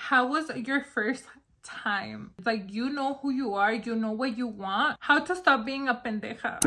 how was your first time? Like, you know who you are, you know what you want. How to stop being a pendeja.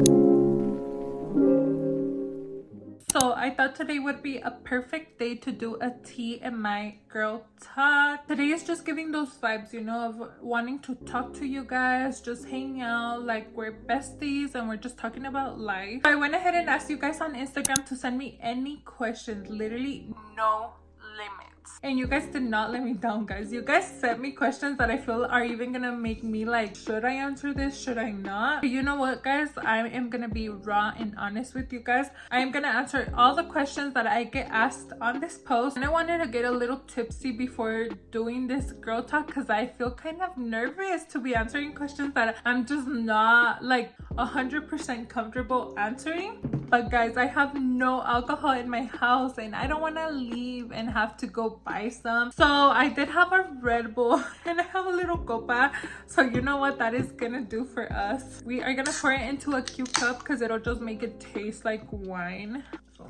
So I thought today would be a perfect day to do a TMI girl talk. Today is just giving those vibes, you know, of wanting to talk to you guys, just hang out, like we're besties and we're just talking about life. I went ahead and asked you guys on Instagram to send me any questions, literally no limits. And you guys did not let me down, guys. You guys sent me questions that I feel are even gonna make me like, should I answer this? Should I not? But you know what, guys? I am gonna be raw and honest with you guys. I am gonna answer all the questions that I get asked on this post. And I wanted to get a little tipsy before doing this girl talk because I feel kind of nervous to be answering questions that I'm just not like 100% comfortable answering. But guys, I have no alcohol in my house and I don't want to leave and have to go buy some. So I did have a Red Bull and I have a little copa. So you know what that is gonna do for us? We are gonna pour it into a cute cup because it'll just make it taste like wine. So,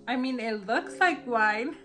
I mean, it looks like wine.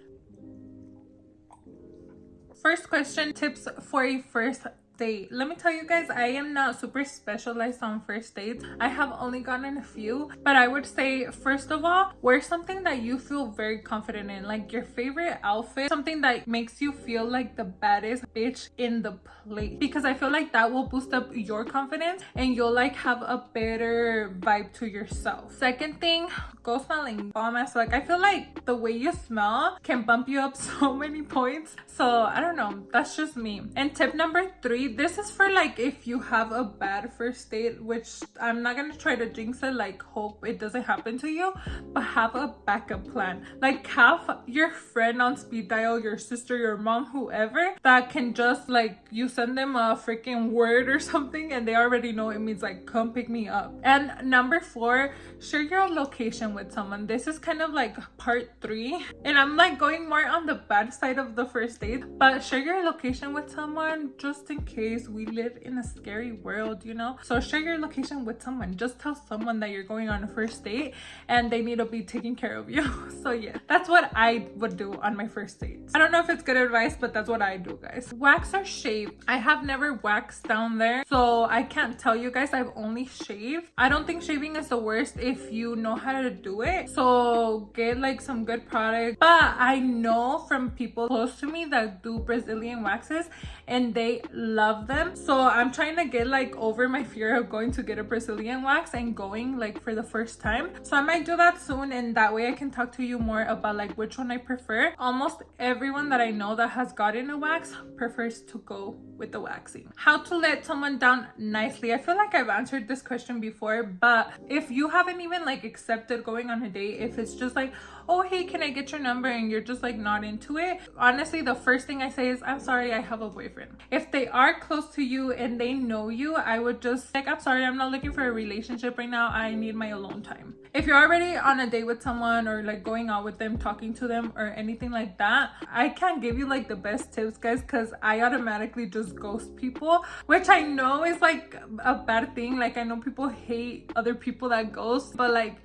First question, tips for a first date. Let me tell you guys, I am not super specialized on first dates. I have only gotten a few, but I would say first of all, wear something that you feel very confident in, like your favorite outfit, something that makes you feel like the baddest bitch in the place, because I feel like that will boost up your confidence and you'll like have a better vibe to yourself. Second thing, go smelling bomb ass. Like I feel like the way you smell can bump you up so many points. So I don't know, that's just me. And tip number 3, this is for like if you have a bad first date, which I'm not gonna try to jinx it, like hope it doesn't happen to you, but have a backup plan. Like have your friend on speed dial, your sister, your mom, whoever, that can just like you send them a freaking word or something and they already know it means like come pick me up. And number 4, share your location with someone. This is kind of like part 3 and I'm like going more on the bad side of the first date, but share your location with someone just in case. We live in a scary world, you know, so share your location with someone. Just tell someone that you're going on a first date and they need to be taking care of you. So yeah, that's what I would do on my first dates. I don't know if it's good advice, but that's what I do, guys. Wax or shave? I have never waxed down there, so I can't tell you guys. I've only shaved. I don't think shaving is the worst if you know how to do it, so get like some good product. But I know from people close to me that do Brazilian waxes and they love them, so I'm trying to get like over my fear of going to get a Brazilian wax and going like for the first time. So I might do that soon, and that way I can talk to you more about like which one I prefer. Almost everyone that I know that has gotten a wax prefers to go with the waxing. How to let someone down nicely? I feel like I've answered this question before, but if you haven't even like accepted going on a date, if it's just like, oh hey, can I get your number, and you're just like not into it, honestly the first thing I say is, I'm sorry, I have a boyfriend. If they are close to you and they know you, I would just like, I'm sorry, I'm not looking for a relationship right now, I need my alone time. If you're already on a date with someone or like going out with them, talking to them or anything like that, I can't give you like the best tips, guys, because I automatically just ghost people, which I know is like a bad thing. Like I know people hate other people that ghost, but like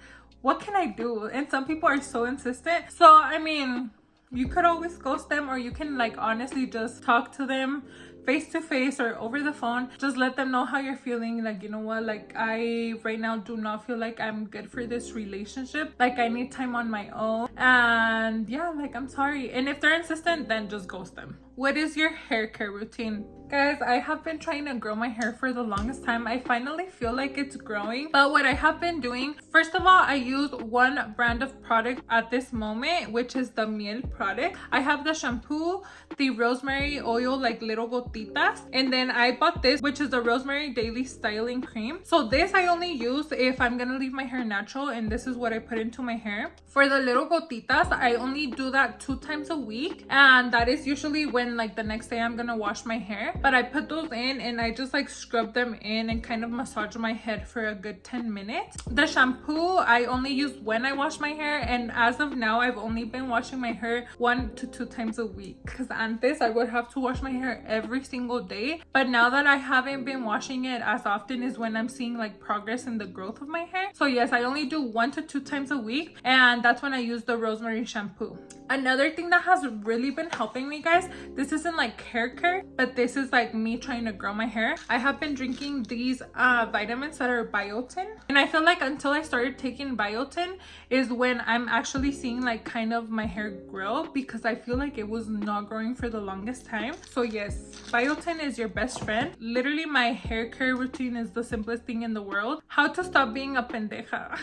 what can I do? And some people are so insistent. So I mean, you could always ghost them, or you can like honestly just talk to them face to face or over the phone. Just let them know how you're feeling. Like, you know what, like I right now do not feel like I'm good for this relationship. Like I need time on my own, and yeah, like I'm sorry. And if they're insistent, then just ghost them. What is your hair care routine? Guys, I have been trying to grow my hair for the longest time. I finally feel like it's growing. But what I have been doing, first of all, I use one brand of product at this moment, which is the Miel product. I have the shampoo, the rosemary oil, like little gotitas, and then I bought this, which is the rosemary daily styling cream. So this I only use if I'm gonna leave my hair natural, and this is what I put into my hair. For the little gotitas, I only do that 2 times a week, and that is usually when like the next day I'm gonna wash my hair. but I put those in and I just like scrub them in and kind of massage my head for a good 10 minutes. The shampoo I only use when I wash my hair, and as of now I've only been washing my hair 1 to 2 times a week, because antes I would have to wash my hair every single day, but now that I haven't been washing it as often is when I'm seeing like progress in the growth of my hair. So yes, I only do 1 to 2 times a week, and that's when I use the rosemary shampoo. Another thing that has really been helping me, guys, this isn't like hair care, but this is like me trying to grow my hair. I have been drinking these vitamins that are biotin, and I feel like until I started taking biotin is when I'm actually seeing like kind of my hair grow, because I feel like it was not growing for the longest time. So yes, biotin is your best friend. Literally my hair care routine is the simplest thing in the world. How to stop being a pendeja.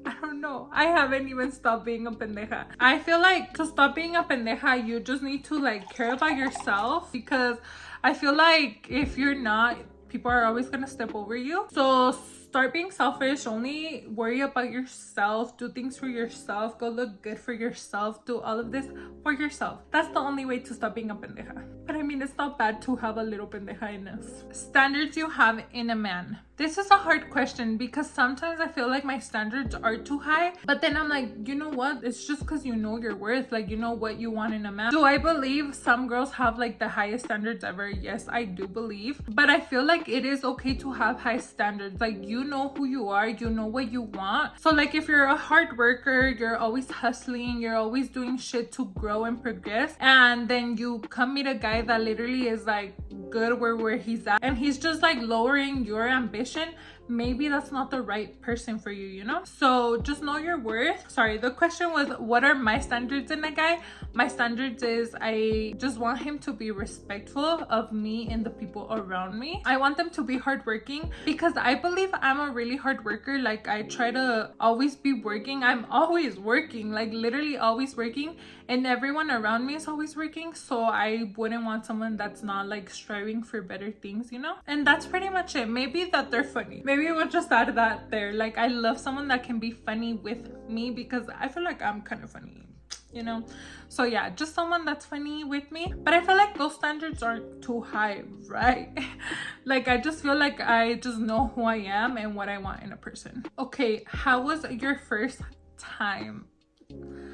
I don't know. I haven't even stopped being a pendeja. I feel like to stop being a pendeja, you just need to like care about yourself, because I feel like if you're not, people are always gonna step over you. So start being selfish, only worry about yourself, do things for yourself, go look good for yourself, do all of this for yourself. That's the only way to stop being a pendeja. But I mean, it's not bad to have a little pendeja in us. Standards you have in a man. This is a hard question, because sometimes I feel like my standards are too high, but then I'm like, you know what? It's just because you know your worth, like you know what you want in a man. Do I believe some girls have like the highest standards ever? Yes, I do believe, but I feel like it is okay to have high standards. Like you know who you are, you know what you want. So like if you're a hard worker, you're always hustling, you're always doing shit to grow and progress, and then you come meet a guy that literally is like good where he's at, and he's just like lowering your ambition, maybe that's not the right person for you, you know? So just know your worth. Sorry, the question was, what are my standards in a guy? My standards is I just want him to be respectful of me and the people around me. I want them to be hardworking, because I believe I'm a really hard worker. Like I try to always be working. I'm always working, like literally always working, and everyone around me is always working. So I wouldn't want someone that's not like striving for better things, you know? And that's pretty much it. Maybe that they're funny. Maybe we'll just add that there. Like I love someone that can be funny with me, because I feel like I'm kind of funny, you know? So yeah, just someone that's funny with me. But I feel like those standards aren't too high, right? Like I just feel like I just know who I am and what I want in a person. Okay, how was your first time?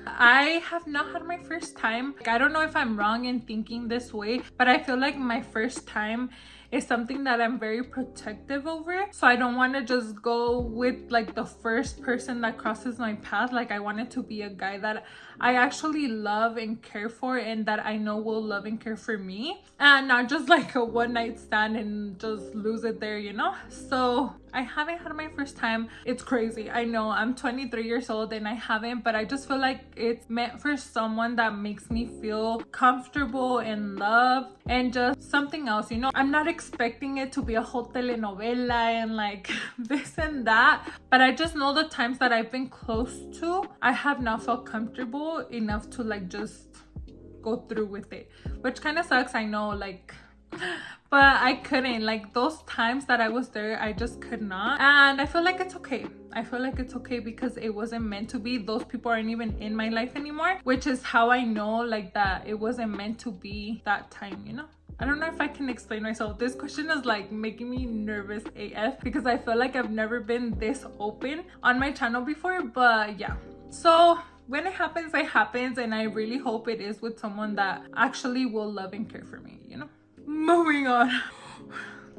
I have not had my first time. I don't know if I'm wrong in thinking this way, but I feel like my first time is something that I'm very protective over. So I don't want to just go with like the first person that crosses my path. Like I want it to be a guy that I actually love and care for, and that I know will love and care for me, and not just like a one night stand and just lose it there, you know? So I haven't had my first time. It's crazy. I know I'm 23 years old and I haven't, but I just feel like it's meant for someone that makes me feel comfortable and loved and just something else, you know? I'm not expecting it to be a whole telenovela and like this and that, but I just know the times that I've been close to, I have not felt comfortable enough to like just go through with it, which kind of sucks, I know, like, but I couldn't. Like those times that I was there, I just could not, and I feel like it's okay. I feel like it's okay, because it wasn't meant to be. Those people aren't even in my life anymore, which is how I know like that it wasn't meant to be that time, you know? I don't know if I can explain myself. This question is like making me nervous AF, because I feel like I've never been this open on my channel before, but yeah. So when it happens, it happens, and I really hope it is with someone that actually will love and care for me, you know? Moving on.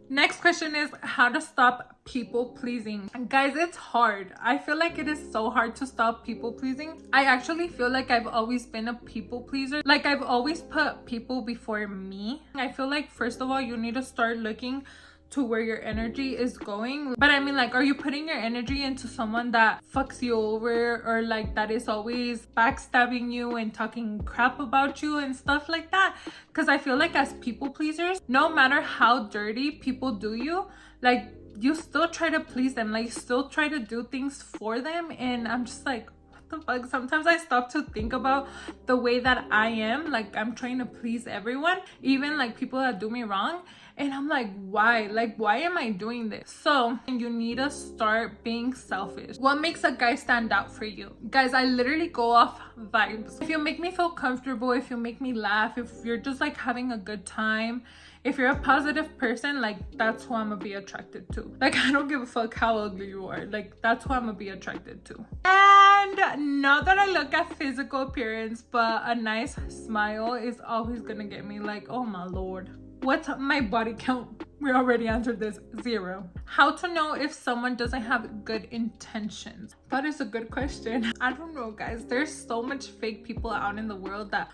Next question is how to stop people pleasing. Guys, it's hard. I feel like it is so hard to stop people pleasing. I actually feel like I've always been a people pleaser. Like I've always put people before me. I feel like first of all, you need to start looking to where your energy is going. But I mean, like, are you putting your energy into someone that fucks you over, or like that is always backstabbing you and talking crap about you and stuff like that? Because I feel like as people pleasers, no matter how dirty people do you, like you still try to please them, like still try to do things for them. And I'm just like, what the fuck? Sometimes I stop to think about the way that I am, like I'm trying to please everyone, even like people that do me wrong. And I'm like, why? Like, why am I doing this? So you need to start being selfish. What makes a guy stand out for you? Guys, I literally go off vibes. If you make me feel comfortable, if you make me laugh, if you're just like having a good time, if you're a positive person, like that's who I'm gonna be attracted to. Like I don't give a fuck how ugly you are, like that's who I'm gonna be attracted to. And not that I look at physical appearance, but a nice smile is always gonna get me like, oh my lord. What's my body count? We already answered this. 0. How to know if someone doesn't have good intentions? That is a good question. I don't know, guys. There's so much fake people out in the world that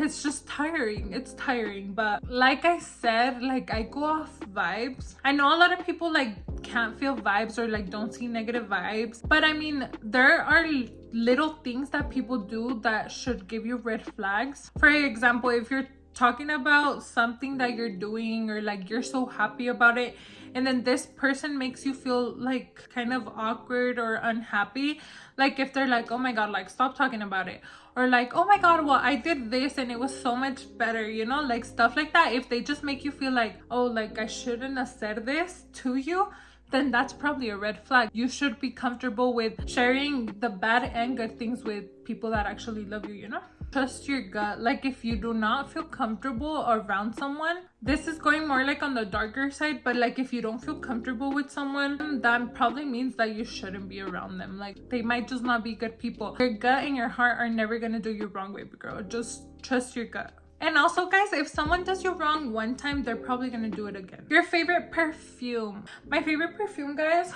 it's just tiring. It's tiring. But like I said, like I go off vibes. I know a lot of people like can't feel vibes or like don't see negative vibes. But I mean, there are little things that people do that should give you red flags. For example, if you're talking about something that you're doing or like you're so happy about it, and then this person makes you feel like kind of awkward or unhappy, like if they're like, oh my god, like stop talking about it, or like, oh my god, well I did this and it was so much better, you know, like stuff like that. If they just make you feel like, oh, like I shouldn't have said this to you, then that's probably a red flag. You should be comfortable with sharing the bad and good things with people that actually love you, you know? Trust your gut. Like if you do not feel comfortable around someone, this is going more like on the darker side, but like if you don't feel comfortable with someone, that probably means that you shouldn't be around them. Like they might just not be good people. Your gut and your heart are never gonna do you wrong, baby girl. Just trust your gut. And also, guys, if someone does you wrong one time, they're probably gonna do it again. Your favorite perfume. My favorite perfume, guys,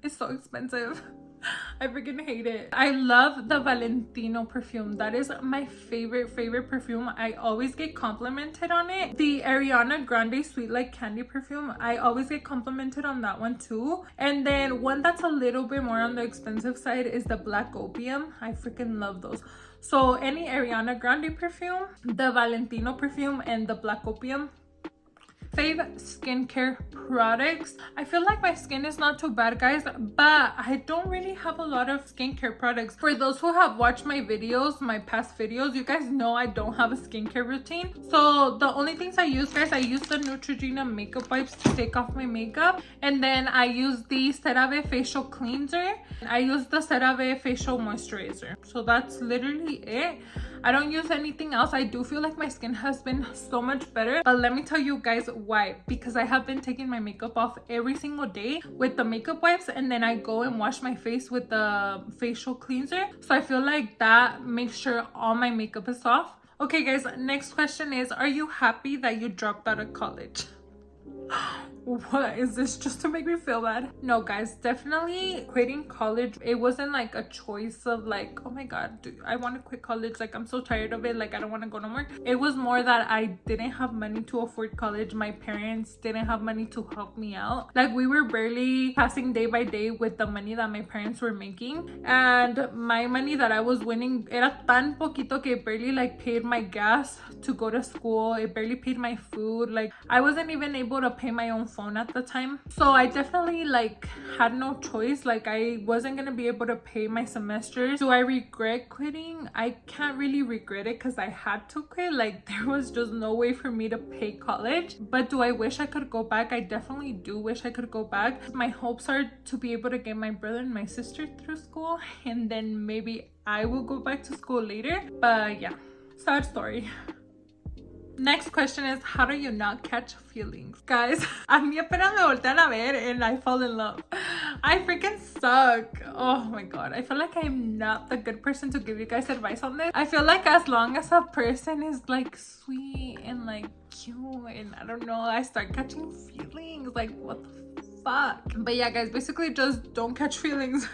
is so expensive. I freaking hate it. I love the Valentino perfume. That is my favorite perfume. I always get complimented on it. The Ariana Grande Sweet Like Candy perfume, I always get complimented on that one too. And then one that's a little bit more on the expensive side is the Black Opium. I freaking love those. So any Ariana Grande perfume, the Valentino perfume, and the Black Opium. Fave skincare products. I feel like my skin is not too bad, guys, but I don't really have a lot of skincare products. For those who have watched my videos, my past videos, you guys know I don't have a skincare routine. So the only things I use, guys, I use the Neutrogena makeup wipes to take off my makeup, and then I use the CeraVe facial cleanser. I use the CeraVe facial moisturizer. So that's literally it. I don't use anything else. I do feel like my skin has been so much better, but let me tell you guys why. Because I have been taking my makeup off every single day with the makeup wipes, and then I go and wash my face with the facial cleanser. So I feel like that makes sure all my makeup is off. Okay, guys, next question is, are you happy that you dropped out of college? What is this, just to make me feel bad? No, guys, definitely quitting college, it wasn't like a choice of like, oh my god, I want to quit college, like I'm so tired of it, like I don't want to go no more. It was more that I didn't have money to afford college. My parents didn't have money to help me out. Like we were barely passing day by day with the money that my parents were making, and my money that I was winning era tan poquito que it barely like paid my gas to go to school. It barely paid my food. Like I wasn't even able to pay my own phone at the time. So I definitely like had no choice. Like I wasn't gonna be able to pay my semesters. Do I regret quitting? I can't really regret it because I had to quit. Like there was just no way for me to pay college. But do I wish I could go back? I definitely do wish I could go back. My hopes are to be able to get my brother and my sister through school, and then maybe I will go back to school later. But yeah, sad story. Next question is, how do you not catch feelings? Guys, a mí apenas me voltean a ver and I fall in love. I freaking suck. Oh my god. I feel like I'm not the good person to give you guys advice on this. I feel like as long as a person is like sweet and like cute and I don't know, I start catching feelings. Like what the fuck? But yeah, guys, basically just don't catch feelings.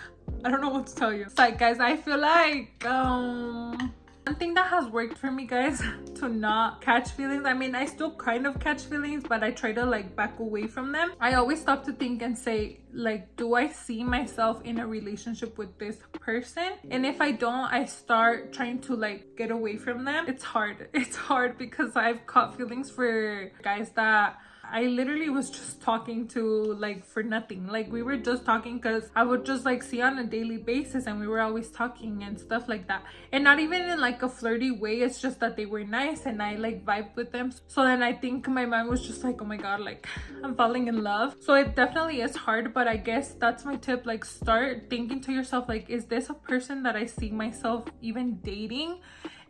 I don't know what to tell you. It's like, guys, I feel like one thing that has worked for me, guys, to not catch feelings, I mean, I still kind of catch feelings, but I try to like back away from them. I always stop to think and say, like, do I see myself in a relationship with this person? And if I don't, I start trying to like get away from them. It's hard. It's hard because I've caught feelings for guys that I literally was just talking to like for nothing. Like we were just talking because I would just like see on a daily basis and we were always talking and stuff like that. And not even in like a flirty way, it's just that they were nice and I like vibed with them. So then I think my mind was just like, oh my god, like I'm falling in love. So it definitely is hard, but I guess that's my tip. Like start thinking to yourself, like, is this a person that I see myself even dating?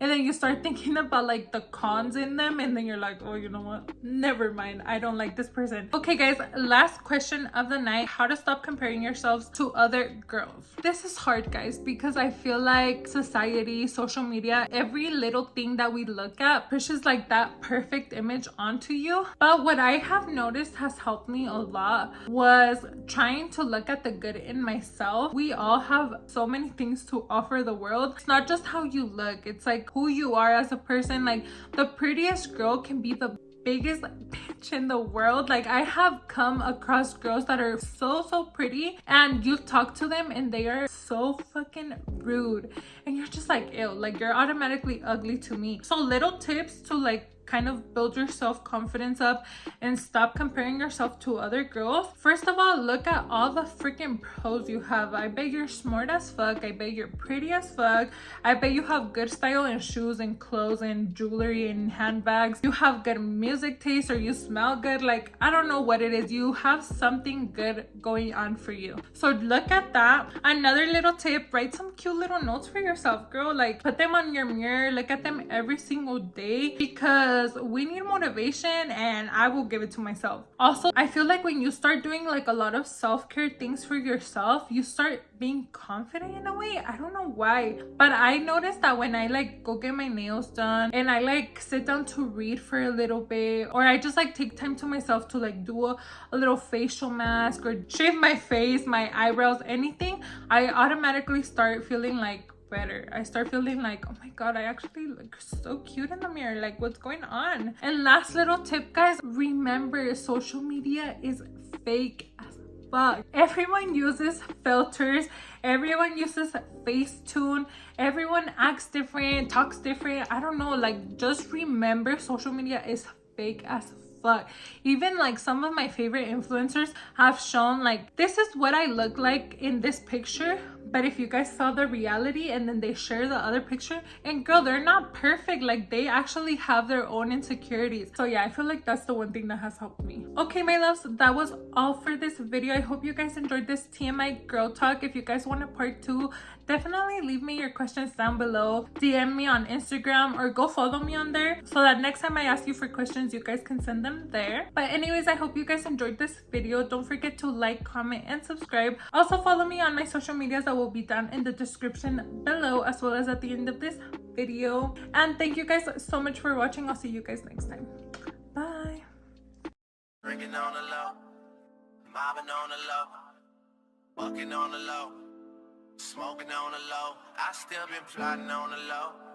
and then you start thinking about like the cons in them, and then you're like, oh, you know what, never mind, I don't like this person. Okay guys, last question of the night: how to stop comparing yourselves to other girls. This is hard guys, because I feel like society, social media, every little thing that we look at pushes like that perfect image onto you. But what I have noticed has helped me a lot was trying to look at the good in myself. We all have so many things to offer the world. It's not just how you look, it's like who you are as a person. Like the prettiest girl can be the biggest bitch in the world. Like I have come across girls that are so pretty, and you talk to them and they are so fucking rude, and you're just like, ew, like you're automatically ugly to me. So little tips to like kind of build your self-confidence up and stop comparing yourself to other girls. First of all, look at all the freaking pros you have. I bet you're smart as fuck, I bet you're pretty as fuck, I bet you have good style in shoes and clothes and jewelry and handbags, you have good music taste, or you smell good. Like I don't know what it is, you have something good going on for you. So look at that. Another little tip: write some cute little notes for yourself, girl. Like put them on your mirror, look at them every single day, because we need motivation, and I will give it to myself. Also, I feel like when you start doing like a lot of self-care things for yourself, you start being confident in a way. I don't know why, but I noticed that when I like go get my nails done and I like sit down to read for a little bit, or I just like take time to myself to like do a little facial mask or shave my face, my eyebrows, anything, I automatically start feeling like better. I start feeling like, oh my god, I actually look so cute in the mirror. Like what's going on? And last little tip guys, remember social media is fake as fuck. Everyone uses filters, everyone uses Facetune, everyone acts different, talks different. I don't know, like just remember social media is fake as fuck. Even like some of my favorite influencers have shown like, this is what I look like in this picture, but if you guys saw the reality, and then they share the other picture, and girl, they're not perfect. Like they actually have their own insecurities. So yeah, I feel like that's the one thing that has helped me. Okay my loves, that was all for this video. I hope you guys enjoyed this TMI girl talk. If you guys want a part 2, definitely leave me your questions down below, DM me on Instagram, or go follow me on there, so that next time I ask you for questions, you guys can send them there. But anyways, I hope you guys enjoyed this video. Don't forget to like, comment, and subscribe. Also follow me on my social medias that will be down in the description below, as well as at the end of this video. And thank you guys so much for watching. I'll see you guys next time. Bye. Drinking on the low, mobbing on the low, walking on the low, smoking on the low. I still been plotting on the low.